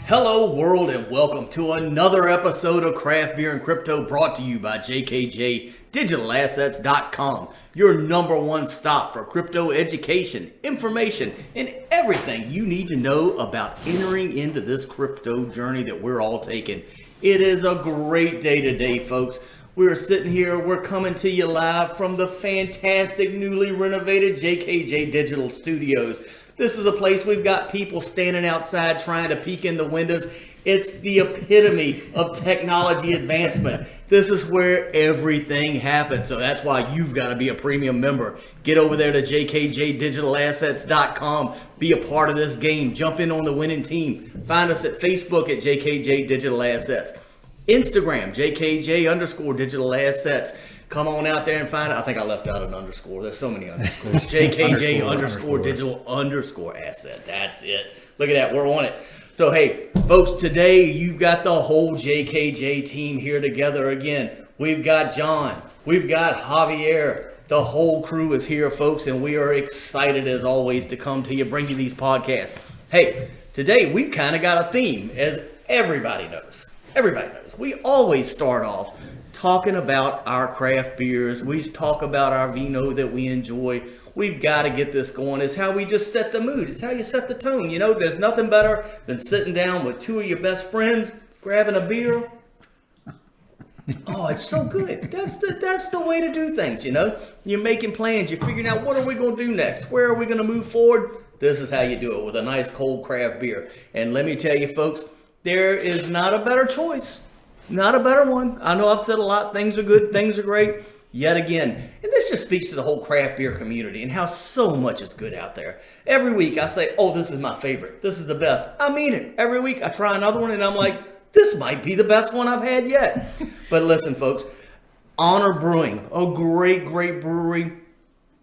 Hello world and welcome to another episode of Craft Beer and Crypto brought to you by JKJDigitalAssets.com, your number one stop for crypto education, information, and everything you need to know about entering into this crypto journey that we're all taking. It is a great day today, folks. We're sitting here, we're coming to you live from the fantastic newly renovated JKJ Digital Studios. This is a place we've got people standing outside trying to peek in the windows. It's the epitome of technology advancement. This is where everything happens. So that's why you've got to be a premium member. Get over there to jkjdigitalassets.com. Be a part of this game. Jump in on the winning team. Find us at Facebook at JKJ Digital Assets. Instagram, JKJ_Digital Assets. Come on out there and find it. I think I left out an underscore. There's so many underscores. JKJ_Digital_Asset. That's it. Look at that. We're on it. So, hey, folks, today you've got the whole JKJ team here together again. We've got John. We've got Javier. The whole crew is here, folks, and we are excited as always to come to you, bring you these podcasts. Hey, today we've kind of got a theme, as everybody knows. Everybody knows. We always start off talking about our craft beers. We talk about our vino that we enjoy. We've got to get this going. It's how we just set the mood. It's how you set the tone. You know, there's nothing better than sitting down with two of your best friends, grabbing a beer. Oh, it's so good. That's the way to do things, you know. You're making plans. You're figuring out what are we going to do next? Where are we going to move forward? This is how you do it with a nice cold craft beer. And let me tell you, folks, there is not a better choice. Not a better one. I know I've said a lot. Things are good. Things are great. Yet again. And this just speaks to the whole craft beer community and how so much is good out there. Every week I say, oh, this is my favorite. This is the best. I mean it. Every week I try another one and I'm like, this might be the best one I've had yet. But listen, folks. Honor Brewing. A great, great brewery.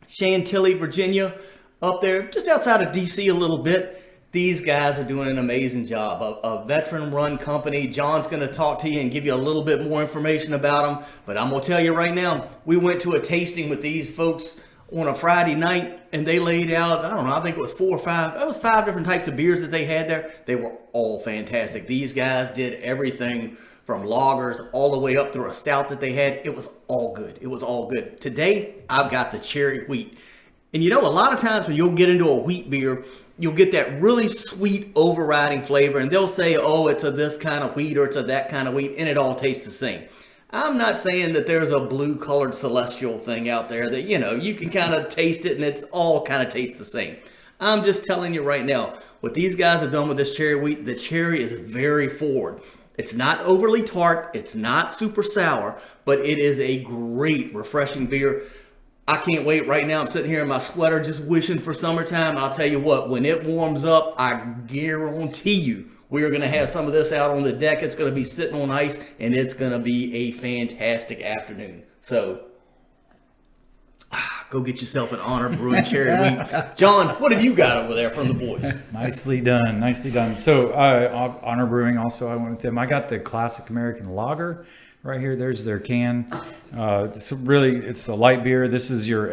Chantilly, Virginia. Up there just outside of DC a little bit. These guys are doing an amazing job. A veteran-run company. John's going to talk to you and give you a little bit more information about them. But I'm going to tell you right now, we went to a tasting with these folks on a Friday night, and they laid out, I don't know, I think it was 4 or 5. It was 5 different types of beers that they had there. They were all fantastic. These guys did everything from lagers all the way up through a stout that they had. It was all good. It was all good. Today, I've got the cherry wheat. And you know, a lot of times when you'll get into a wheat beer, you'll get that really sweet overriding flavor, and they'll say, oh, it's a this kind of wheat or it's a that kind of wheat, and it all tastes the same. I'm not saying that there's a blue-colored celestial thing out there that, you know, you can kind of taste it and it's all kind of tastes the same. I'm just telling you right now, what these guys have done with this cherry wheat, the cherry is very forward. It's not overly tart, it's not super sour, but it is a great, refreshing beer. I can't wait right now. I'm sitting here in my sweater just wishing for summertime. I'll tell you what, when it warms up, I guarantee you we are going to have some of this out on the deck. It's going to be sitting on ice, and it's going to be a fantastic afternoon. So, go get yourself an Honor Brewing Cherry Wheat. John, what have you got over there from the boys? Nicely done. Nicely done. So, Honor Brewing also, I went with them. I got the Classic American Lager. Right here, there's their can. It's the light beer. This is your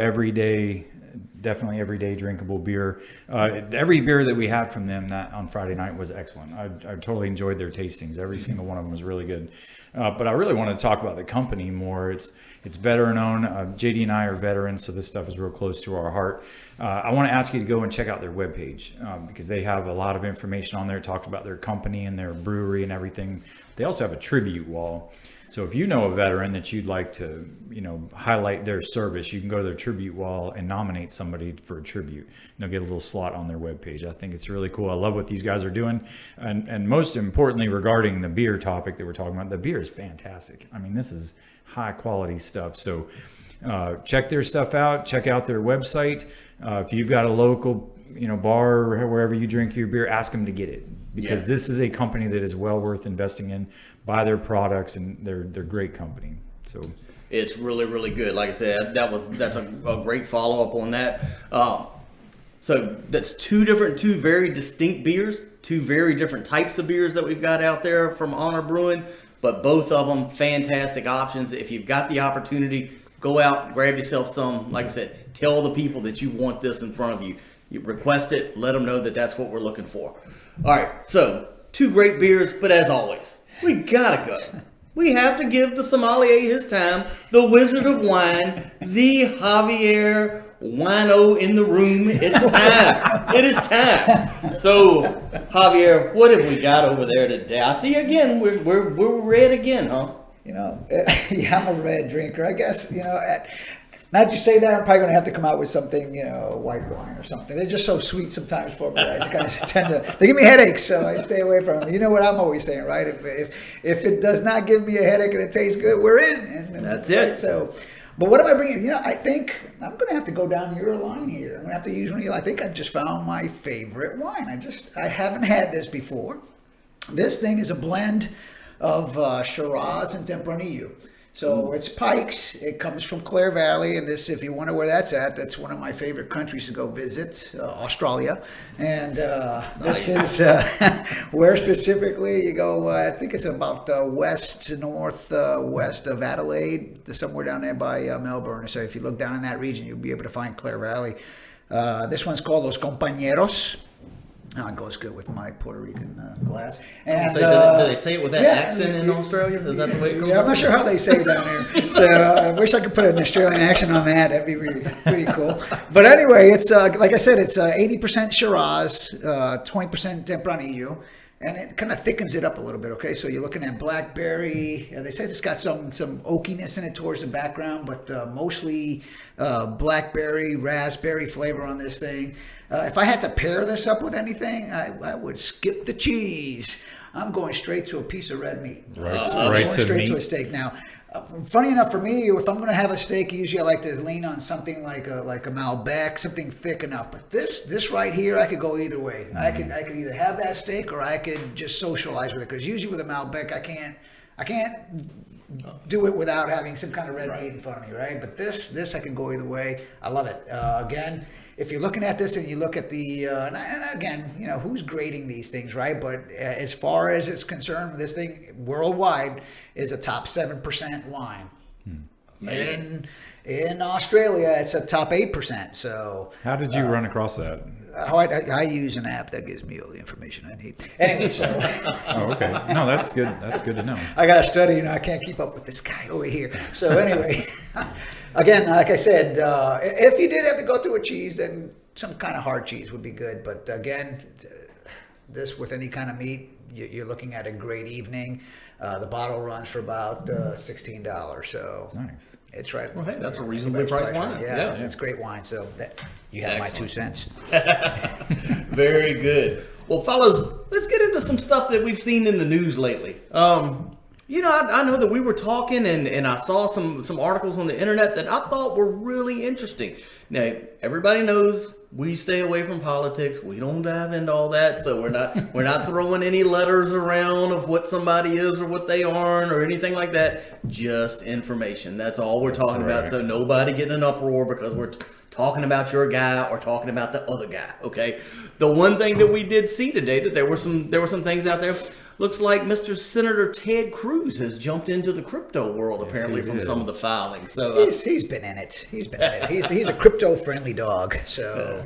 definitely everyday drinkable beer. Every beer that we had from them on Friday night was excellent. I totally enjoyed their tastings. Every single one of them was really good. But I really want to talk about the company more. It's veteran owned. JD and I are veterans, so this stuff is real close to our heart. I want to ask you to go and check out their webpage because they have a lot of information on there. Talked about their company and their brewery and everything. They also have a tribute wall. So if you know a veteran that you'd like to, highlight their service, you can go to their tribute wall and nominate somebody for a tribute. And they'll get a little slot on their webpage. I think it's really cool. I love what these guys are doing. And most importantly, regarding the beer topic that we're talking about, the beer is fantastic. I mean, this is high quality stuff. So check their stuff out. Check out their website. If you've got a local bar or wherever you drink your beer, ask them to get it. Because this is a company that is well worth investing in. Buy their products, and they're great company. So it's really, really good. Like I said, that's a great follow up on that. So that's two very distinct beers, two very different types of beers that we've got out there from Honor Brewing, but both of them fantastic options. If you've got the opportunity, go out, grab yourself some. Like I said, tell the people that you want this in front of you. You request it, let them know that that's what we're looking for. All right, so two great beers, but as always, we gotta go. We have to give the sommelier his time, the wizard of wine, the Javier wino in the room. It's time. It is time. So, Javier, what have we got over there today? I see again, we're red again, huh? You know, yeah, I'm a red drinker. I guess, you know, now that you say that, I'm probably going to have to come out with something, you know, white wine or something. They're just so sweet sometimes for me. I just kind of tend to, they give me headaches, so I stay away from them. You know what I'm always saying, right? If it does not give me a headache and it tastes good, we're in. And that's it. So, but what am I bringing? You know, I think I'm going to have to go down your line here. I'm going to have to use one of you. I think I've just found my favorite wine. I haven't had this before. This thing is a blend of Shiraz and Tempranillo. So it's Pikes. It comes from Clare Valley, and this, if you wonder where that's at, that's one of my favorite countries to go visit, Australia. And this is where specifically you go. I think it's about northwest of Adelaide, somewhere down there by Melbourne. So if you look down in that region, you'll be able to find Clare Valley. This one's called Los Compañeros. Oh, it goes good with my Puerto Rican glass. And, do they say it with that accent in Australia? Is that the way it goes? Yeah, I'm not sure how they say it down here. So I wish I could put an Australian accent on that. That'd be pretty cool. But anyway, it's like I said, it's 80% Shiraz, 20% Tempranillo. And it kind of thickens it up a little bit, okay? So you're looking at blackberry. They say it's got some oakiness in it towards the background, but mostly blackberry, raspberry flavor on this thing. If I had to pair this up with anything, I would skip the cheese. I'm going straight to a piece of red meat. Right to straight meat. to a steak. Now, funny enough for me, if I'm going to have a steak, usually I like to lean on something like a Malbec, something thick enough. But this right here, I could go either way. I could either have that steak or I could just socialize with it. Because usually with a Malbec, I can't do it without having some kind of red meat in front of me, right? But this I can go either way. I love it. Again, if you're looking at this and you look at the, and again, you know, who's grading these things, right? But as far as it's concerned, this thing worldwide is a top 7% wine. In Australia, it's a top 8%. So How did you run across that? I use an app that gives me all the information I need. Anyway, so Oh, okay. No, that's good. That's good to know. I got to study, you know, I can't keep up with this guy over here. So anyway, again, like I said, if you did have to go through a cheese, then some kind of hard cheese would be good. But again, this with any kind of meat, you're looking at a great evening. The bottle runs for about $16, so Nice. it's right. Well, hey, that's a reasonably priced wine. Yeah, it's great wine. So you have Excellent. my 2 cents. Very good. Well, fellas, let's get into some stuff that we've seen in the news lately. You know, I know that we were talking and I saw some articles on the internet that I thought were really interesting. Now, everybody knows we stay away from politics. We don't dive into all that, so we're not throwing any letters around of what somebody is or what they aren't or anything like that. Just information. That's all we're talking about. So nobody get in an uproar because we're talking about your guy or talking about the other guy. Okay. The one thing that we did see today that there were some things out there. Looks like Mr. Senator Ted Cruz has jumped into the crypto world, apparently, from some of the filings. So he's been in it. He's a crypto-friendly dog. So,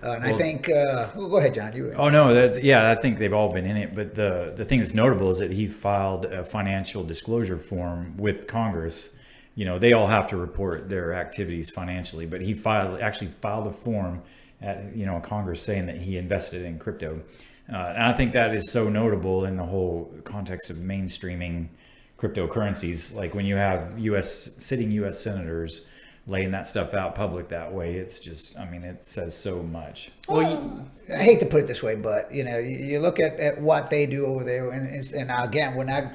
and I think. Well, go ahead, John. You. Oh no, I think they've all been in it. But the thing that's notable is that he filed a financial disclosure form with Congress. You know, they all have to report their activities financially, but he actually filed a form at Congress saying that he invested in crypto. And I think that is so notable in the whole context of mainstreaming cryptocurrencies. Like when you have sitting U.S. senators laying that stuff out public that way, it's just, I mean, it says so much. Well, I hate to put it this way, but you look at what they do over there, and again, we're not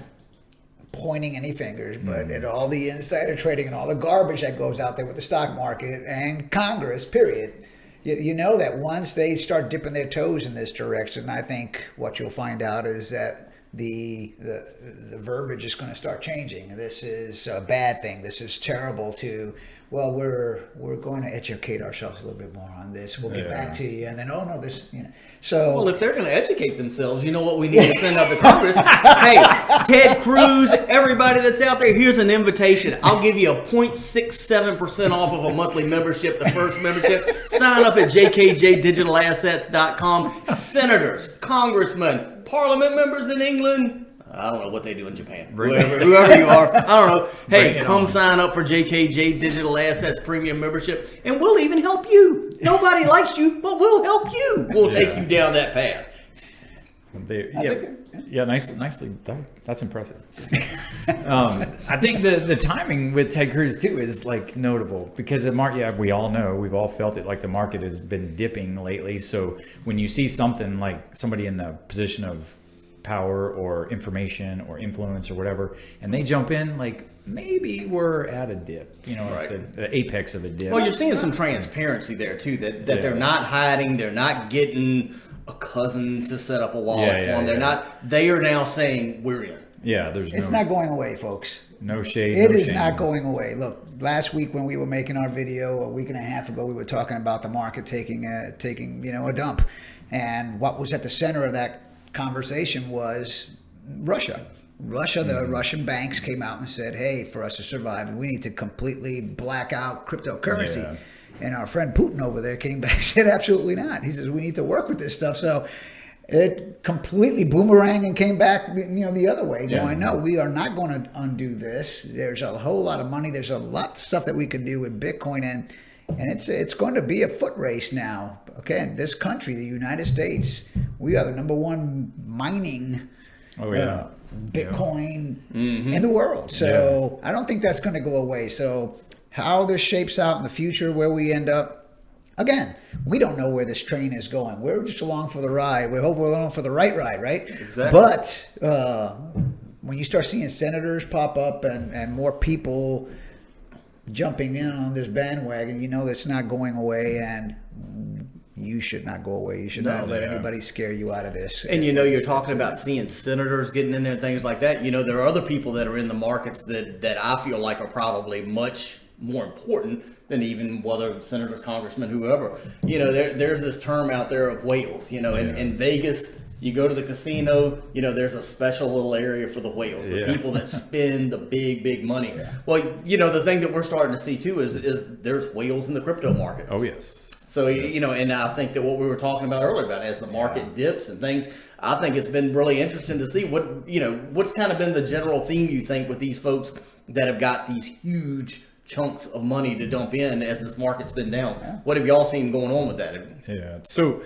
pointing any fingers, but at all the insider trading and all the garbage that goes out there with the stock market and Congress, period. You know that once they start dipping their toes in this direction, I think what you'll find out is that the verbiage is going to start changing. This is a bad thing. This is terrible to well, we're going to educate ourselves a little bit more on this. We'll get back to you, and then So well, if they're going to educate themselves, you know what we need to send out to Congress? Hey, Ted Cruz, everybody that's out there, here's an invitation. I'll give you a 0.67% off of a monthly membership, the first membership. Sign up at jkjdigitalassets.com. Senators, congressmen, parliament members in England. I don't know what they do in Japan. Whoever you are, I don't know. Hey, come sign up for JKJ Digital Assets Premium Membership, and we'll even help you. Nobody likes you, but we'll help you. We'll take you down that path. Nicely done. That's impressive. I think the timing with Ted Cruz too is like notable because we all know, we've all felt it, like the market has been dipping lately. So when you see something like somebody in the position of power or information or influence or whatever, and they jump in, like maybe we're at a dip, Right. at the apex of a dip. Well, you're seeing some transparency there too, that they're not hiding, they're not getting a cousin to set up a wallet for them. They are now saying we're in. Yeah, it's not going away, folks. No shade. It is not going away. Look, last week when we were making our video, a week and a half ago, we were talking about the market taking a dump, and what was at the center of that conversation was Russia. The Russian banks came out and said, hey, for us to survive, we need to completely black out cryptocurrency. Yeah. And our friend Putin over there came back and said, absolutely not. He says, we need to work with this stuff. So it completely boomeranged and came back, the other way, going, no, we are not going to undo this. There's a whole lot of money. There's a lot of stuff that we can do with Bitcoin, and it's going to be a foot race now. Okay, this country, the United States, we are the number one mining Bitcoin in the world. So I don't think that's going to go away. So how this shapes out in the future, where we end up, again, we don't know where this train is going. We're just along for the ride. We hope we're along for the right ride, right? Exactly. But when you start seeing senators pop up and more people jumping in on this bandwagon, that's not going away, and you should not go away. You should not let anybody scare you out of this. And you're talking about seeing senators getting in there and things like that. There are other people that are in the markets that I feel like are probably much more important than even whether senators, congressmen, whoever. There's this term out there of whales. In Vegas, you go to the casino, there's a special little area for the whales, the people that spend the big money. Yeah. Well, the thing that we're starting to see too is there's whales in the crypto market. Oh, yes. So, and I think that what we were talking about earlier about as the market dips and things, I think it's been really interesting to see what's kind of been the general theme, you think, with these folks that have got these huge chunks of money to dump in as this market's been down. Yeah. What have y'all seen going on with that? Yeah. So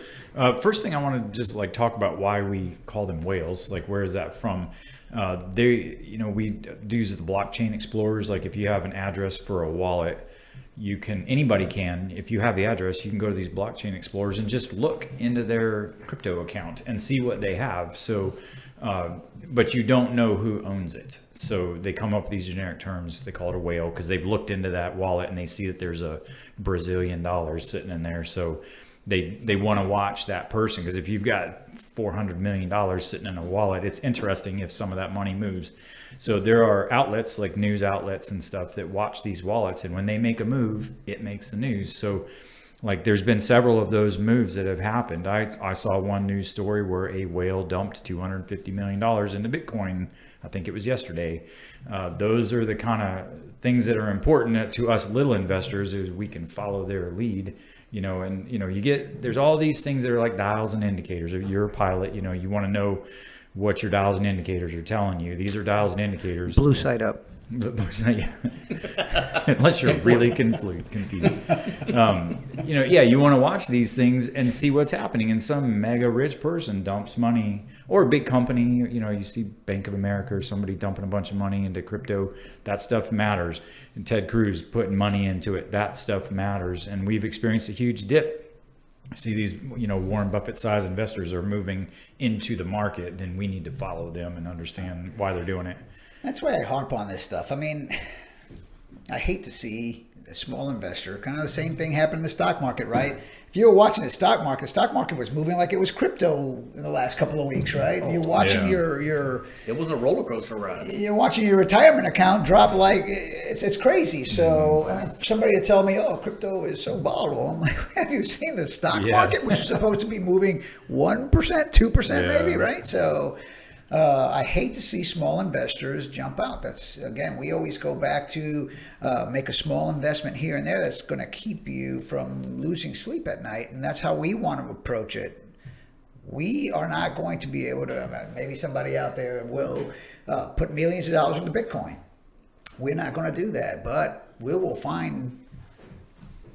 first thing I want to just talk about why we call them whales. Where is that from? We use the blockchain explorers. If you have an address for a wallet, anybody can, if you have the address, you can go to these blockchain explorers and just look into their crypto account and see what they have. So, but you don't know who owns it. So they come up with these generic terms. They call it a whale because they've looked into that wallet and they see that there's a Brazilian dollar sitting in there. So they want to watch that person, because if you've got $400 million sitting in a wallet, it's interesting if some of that money moves. So there are outlets like news outlets and stuff that watch these wallets, and when they make a move, it makes the news. So there's been several of those moves that have happened. I saw one news story where a whale dumped $250 million into Bitcoin. I think it was yesterday. Those are the kind of things that are important to us little investors, is we can follow their lead. There's all these things that are like dials and indicators. If you're a pilot, you want to know what your dials and indicators are telling you. These are dials and indicators. Blue side up. Unless you're really confused. You want to watch these things and see what's happening. And some mega rich person dumps money, or a big company, you see Bank of America or somebody dumping a bunch of money into crypto. That stuff matters. And Ted Cruz putting money into it, that stuff matters. And we've experienced a huge dip. See these, Warren Buffett size investors are moving into the market, then we need to follow them and understand why they're doing it. That's why I harp on this stuff. I mean, I hate to see a small investor. Kind of the same thing happened in the stock market, right? If you were watching the stock market was moving like it was crypto in the last couple of weeks, right? You're watching your It was a roller coaster ride. you're watching your retirement account drop like it's crazy. So for somebody to tell me, oh, crypto is so volatile, I'm like, have you seen the stock market, which is supposed to be moving 1%, 2% maybe, right? So I hate to see small investors jump out. That's, again, we always go back to make a small investment here and there that's going to keep you from losing sleep at night, and that's how we want to approach it. We are not going to be able to, maybe somebody out there will put millions of dollars into Bitcoin. We're not going to do that, but we will find,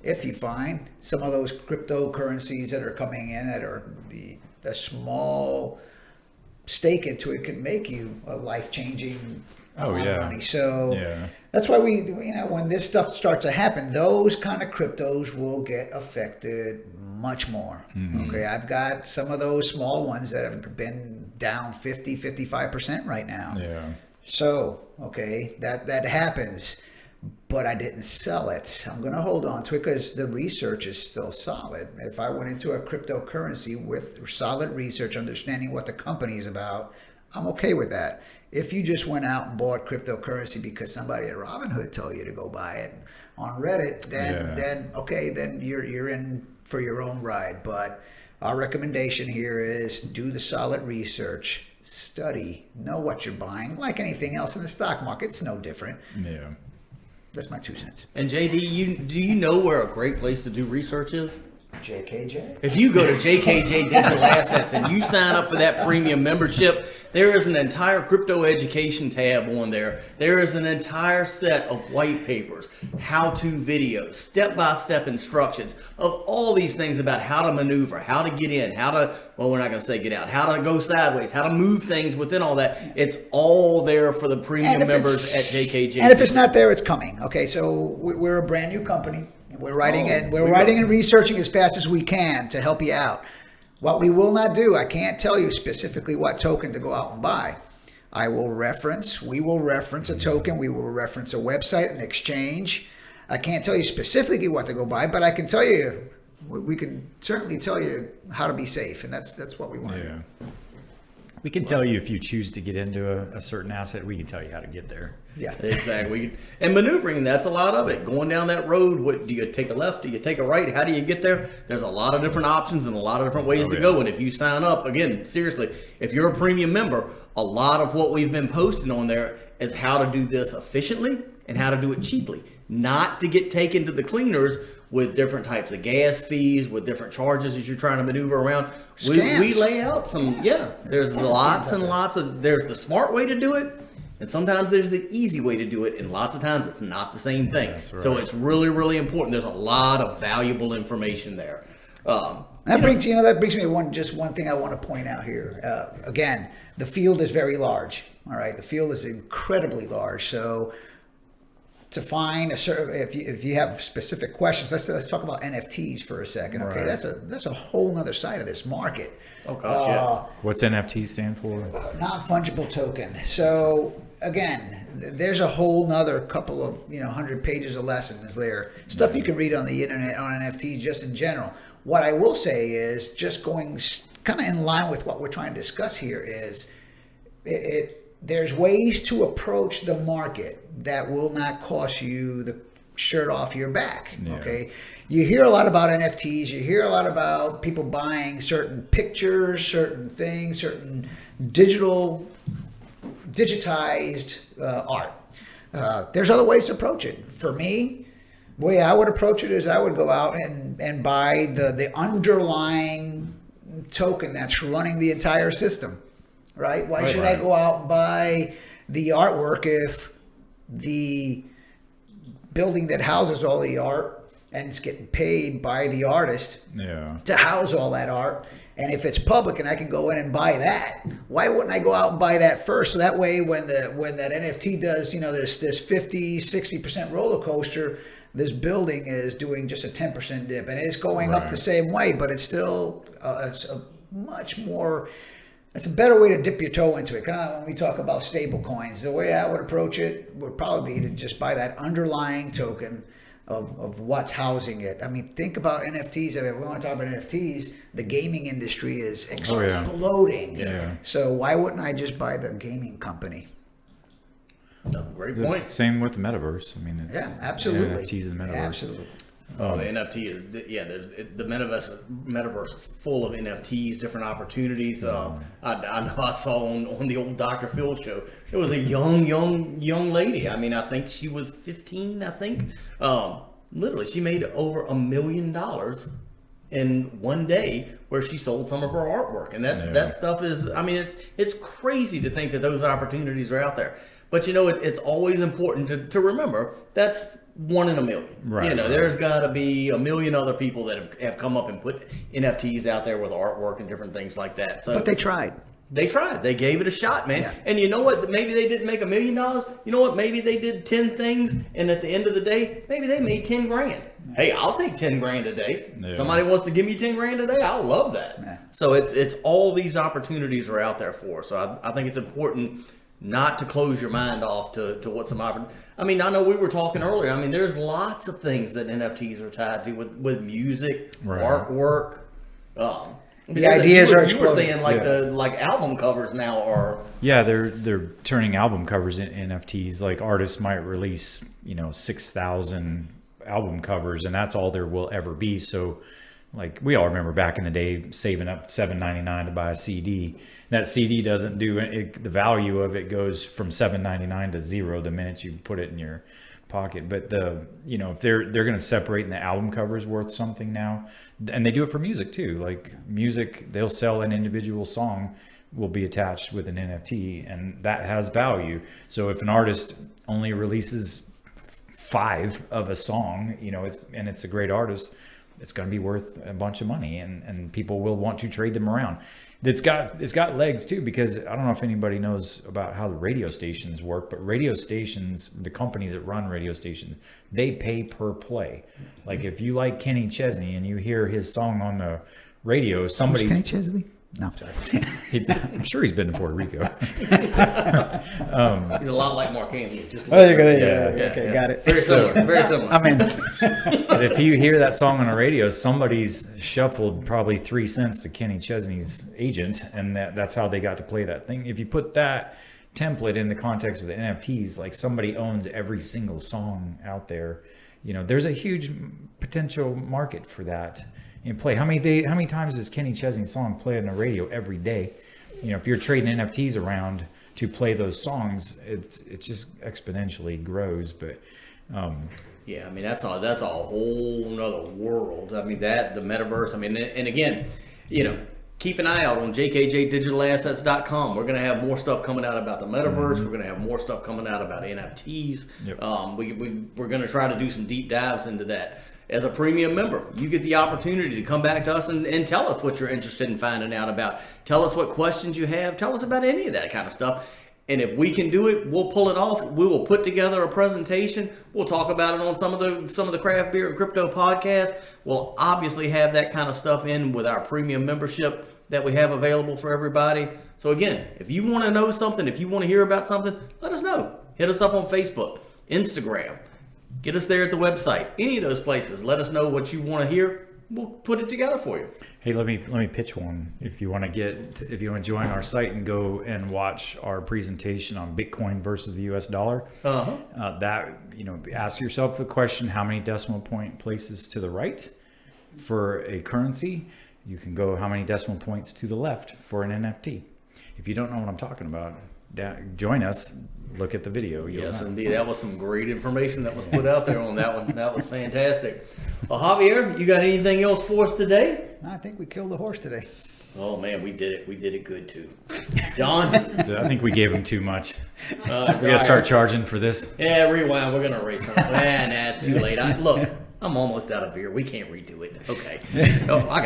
if you find some of those cryptocurrencies that are coming in that are the small stake into it, could make you a life-changing amount of money. So that's why we, when this stuff starts to happen, those kind of cryptos will get affected much more. Okay, I've got some of those small ones that have been down 50, 55% right now. So, okay, that happens, but I didn't sell it. I'm going to hold on to it because the research is still solid. If I went into a cryptocurrency with solid research, understanding what the company is about, I'm okay with that. If you just went out and bought cryptocurrency because somebody at Robinhood told you to go buy it on Reddit, then okay, then you're in for your own ride. But our recommendation here is do the solid research, study, know what you're buying. Like anything else in the stock market, it's no different. That's my 2 cents. And JD, do you know where a great place to do research is? JKJ. If you go to JKJ Digital Assets and you sign up for that premium membership, there is an entire crypto education tab on there. There is an entire set of white papers, how-to videos, step-by-step instructions of all these things about how to maneuver, how to get in, how to, well, we're not going to say get out, how to go sideways, how to move things within all that. It's all there for the premium members at JKJ. And if it's not there, it's coming. Okay, so we're a brand new company. We're writing and researching as fast as we can to help you out. What we will not do, I can't tell you specifically what token to go out and buy. We will reference a token. We will reference a website, an exchange. I can't tell you specifically what to go buy, but I can tell you, we can certainly tell you how to be safe, and that's what we want to do. We can tell you if you choose to get into a certain asset, we can tell you how to get there. Yeah, exactly. And maneuvering, that's a lot of it. Going down that road, what do you take a left? Do you take a right? How do you get there? There's a lot of different options and a lot of different ways to go. And if you sign up, again, seriously, if you're a premium member, a lot of what we've been posting on there is how to do this efficiently and how to do it cheaply. Not to get taken to the cleaners with different types of gas fees, with different charges as you're trying to maneuver around. We lay out some, there's lots and lots of, there's the smart way to do it, and sometimes there's the easy way to do it, and lots of times it's not the same thing. So it's really, really important. There's a lot of valuable information there. That brings me to one thing I want to point out here. Again, the field is very large. All right, the field is incredibly large. So to find a certain, if you have specific questions, let's talk about NFTs for a second. Okay, that's a whole other side of this market. Oh gosh, What's NFT stand for? Non-fungible token. So again, there's a whole nother couple of 100 pages of lessons there, stuff you can read on the internet on NFTs just in general. What I will say is, just going kind of in line with what we're trying to discuss here, is there's ways to approach the market that will not cost you the shirt off your back. Okay, you hear a lot about NFTs. You hear a lot about people buying certain pictures, certain things, certain digitized art. There's other ways to approach it. For me, the way I would approach it is I would go out and buy the underlying token that's running the entire system. Right? Why should I go out and buy the artwork if the building that houses all the art and it's getting paid by the artist to house all that art? And if it's public and I can go in and buy that, why wouldn't I go out and buy that first? So that way, when that NFT does, this 50, 60% roller coaster, this building is doing just a 10% dip, and it's going up the same way, but it's still it's a much more. That's a better way to dip your toe into it. Kind of when we talk about stable coins, the way I would approach it would probably be to just buy that underlying token, of what's housing it. I mean, think about NFTs. I mean, we want to talk about NFTs. The gaming industry is exploding. Yeah. So why wouldn't I just buy the gaming company? No, great point. Same with the metaverse. I mean, Yeah, absolutely. NFTs in the metaverse. Absolutely. Oh, the NFT is the metaverse is full of NFTs, different opportunities. I know I saw on the old Dr. Phil show, it was a young lady. I mean, I think she was 15. I think literally she made over $1 million in one day where she sold some of her artwork, and that stuff is. I mean, it's crazy to think that those opportunities are out there. But it's always important to remember that's 1 in a million. Right. There's got to be a million other people that have come up and put NFTs out there with artwork and different things like that. So, But they tried. They tried. They gave it a shot, man. Yeah. And you know what? Maybe they didn't make $1 million. You know what? Maybe they did 10 things, and at the end of the day, maybe they made 10 grand. Hey, I'll take 10 grand a day. Yeah. Somebody wants to give me 10 grand a day, I'll love that. Yeah. So it's all these opportunities are out there for us. So I think it's important not to close your mind off to what some opportunity. I mean, I know we were talking earlier. I mean, there's lots of things that NFTs are tied to with music, artwork. The ideas you are you were exploding. saying like album covers now are. Yeah, they're turning album covers into NFTs. Like artists might release 6,000 album covers, and that's all there will ever be. So, like we all remember back in the day, saving up $7.99 to buy a CD. That CD doesn't do it. The value of it goes from $7.99 to zero the minute you put it in your pocket. But if they're going to separate, and the album cover is worth something now, and they do it for music too. Like music, they'll sell an individual song will be attached with an NFT, and that has value. So if an artist only releases 5 of a song, it's a great artist, it's going to be worth a bunch of money, and people will want to trade them around. It's got legs too, because I don't know if anybody knows about how the radio stations work, but radio stations, the companies that run radio stations, they pay per play. Like if you like Kenny Chesney and you hear his song on the radio, somebody. Kenny Chesney? No, sorry. I'm sure he's been to Puerto Rico. He's a lot like Mark Anthony. Just Oh, you go yeah, there. yeah, Okay, yeah. got it. Very similar. Very similar. I'm in. But if you hear that song on the radio, somebody's shuffled probably 3 cents to Kenny Chesney's agent, and that's how they got to play that thing. If you put that template in the context of the NFTs, like somebody owns every single song out there, there's a huge potential market for that in play. How many times does Kenny Chesney's song play on the radio every day? If you're trading NFTs around to play those songs, it just exponentially grows. But yeah, I mean that's a whole nother world. I mean the metaverse. I mean, and again, keep an eye out on jkjdigitalassets.com. We're going to have more stuff coming out about the metaverse. We're going to have more stuff coming out about NFTs. Yep. We're going to try to do some deep dives into that. As a premium member, you get the opportunity to come back to us and tell us what you're interested in finding out about. Tell us what questions you have. Tell us about any of that kind of stuff. And if we can do it, we'll pull it off. We will put together a presentation. We'll talk about it on some of the craft beer and crypto podcasts. We'll obviously have that kind of stuff in with our premium membership that we have available for everybody. So again, if you want to know something, if you want to hear about something, let us know. Hit us up on Facebook, Instagram. Get us there at the website. Any of those places. Let us know what you want to hear. We'll put it together for you. hey, let me pitch one. If you want to join our site and go and watch our presentation on Bitcoin versus the US dollar, ask yourself the question: how many decimal point places to the right for a currency? You can go how many decimal points to the left for an NFT. If you don't know what I'm talking about, join us. Look at the video. Yes, indeed. That was some great information that was put out there on that one. That was fantastic. Well, Javier, you got anything else for us today? I think we killed the horse today. Oh, man, we did it. We did it good, too. John? I think we gave him too much. We got to start charging for this. Yeah, rewind. We're going to erase something. Man, that's too late. Look, I'm almost out of beer. We can't redo it. Okay. Oh, I've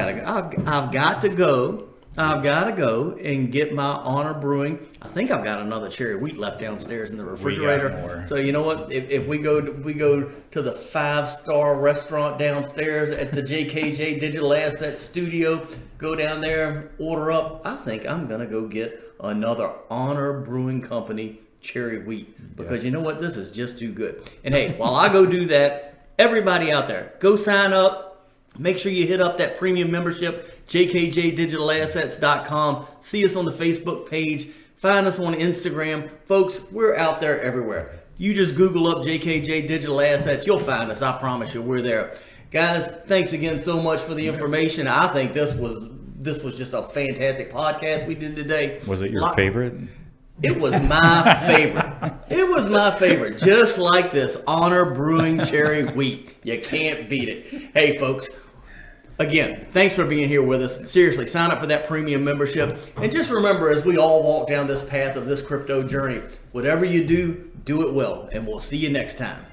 got to go. I've got to go and get my Honor Brewing. I think I've got another cherry wheat left downstairs in the refrigerator. We got more. So you know what? If we go to the 5-star restaurant downstairs at the JKJ Digital Assets Studio, go down there, order up. I think I'm gonna go get another Honor Brewing Company cherry wheat because you know what? This is just too good. And hey, while I go do that, everybody out there, go sign up. Make sure you hit up that premium membership, jkjdigitalassets.com. See us on the Facebook page. Find us on Instagram. Folks, we're out there everywhere. You just Google up JKJ Digital Assets. You'll find us. I promise you, we're there. Guys, thanks again so much for the information. I think this was just a fantastic podcast we did today. Was it your favorite? It was my favorite. It was my favorite. Just like this Honor Brewing Cherry Wheat. You can't beat it. Hey, folks. Again, thanks for being here with us. Seriously, sign up for that premium membership. And just remember, as we all walk down this path of this crypto journey, whatever you do, do it well. And we'll see you next time.